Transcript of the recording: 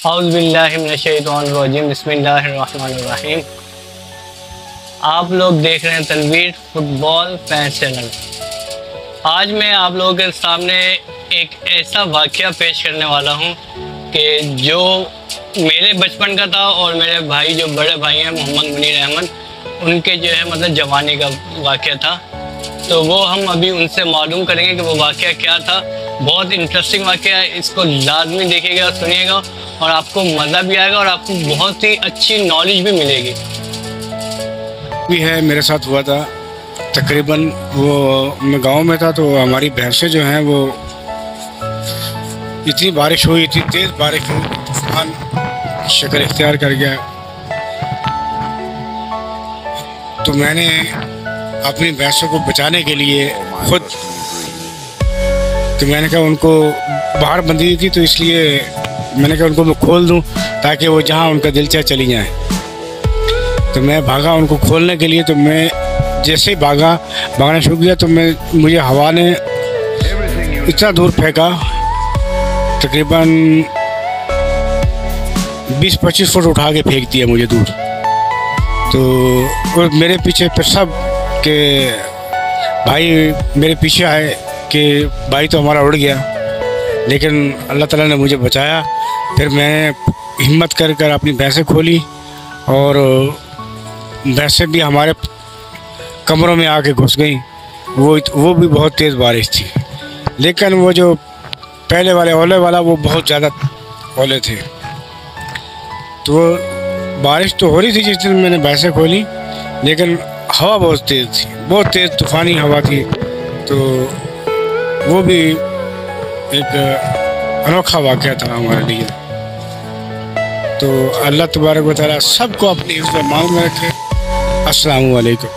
औज़ुबिल्लाहिमिनश्शैतानिर्रजीम बिस्मिल्लाहिर्रहमानिर्रहीम। आप लोग देख रहे हैं तनवीर फुटबॉल फैन चैनल। आज मैं आप लोगों के सामने एक ऐसा वाक़या पेश करने वाला हूं कि जो मेरे बचपन का था और मेरे भाई जो बड़े भाई हैं मोहम्मद मुनीर अहमद, उनके जो है मतलब जवानी का वाक़या था। तो वो हम अभी उनसे मालूम करेंगे कि वो वाक़या क्या था। बहुत इंटरेस्टिंग वाक़या है, इसको लाजमी देखिएगा, सुनिएगा और आपको मज़ा भी आएगा और आपको बहुत ही अच्छी नॉलेज भी मिलेगी। भी है मेरे साथ हुआ था तकरीबन, वो मैं गांव में था तो हमारी भैंसें जो हैं वो इतनी बारिश हुई, इतनी तेज़ बारिश हुई, तूफान शक्ल इख्तियार कर गया। तो मैंने अपनी भैंसों को बचाने के लिए खुद, तो मैंने कहा उनको बाहर बंधी थी तो इसलिए मैंने कहा उनको मैं खोल दूं ताकि वो जहां उनका दिल चाहे चली जाएं। तो मैं भागा उनको खोलने के लिए। तो मैं जैसे ही भागना शुरू किया तो मुझे हवा ने इतना दूर फेंका, तकरीबन 20-25 फुट उठा के फेंक दिया मुझे दूर। तो और मेरे पीछे फिर सब के भाई मेरे पीछे आए कि भाई तो हमारा उड़ गया, लेकिन अल्लाह ताला ने मुझे बचाया। फिर मैं हिम्मत कर अपनी भैंसें खोली और भैंसें भी हमारे कमरों में आके घुस गई। वो भी बहुत तेज़ बारिश थी, लेकिन वो जो पहले वाले ओले वाला वो बहुत ज़्यादा ओले थे। तो बारिश तो हो रही थी जिस दिन मैंने भैंसें खोली, लेकिन हवा बहुत तेज़ थी, बहुत तेज़ तूफ़ानी हवा थी। तो वो भी एक अनोखा वाक़या था हमारे लिए। तो अल्लाह तबारक व तआला सबको अपनी हिफ्ज़-ए-मान में रखे। अस्सलामु अलैकुम।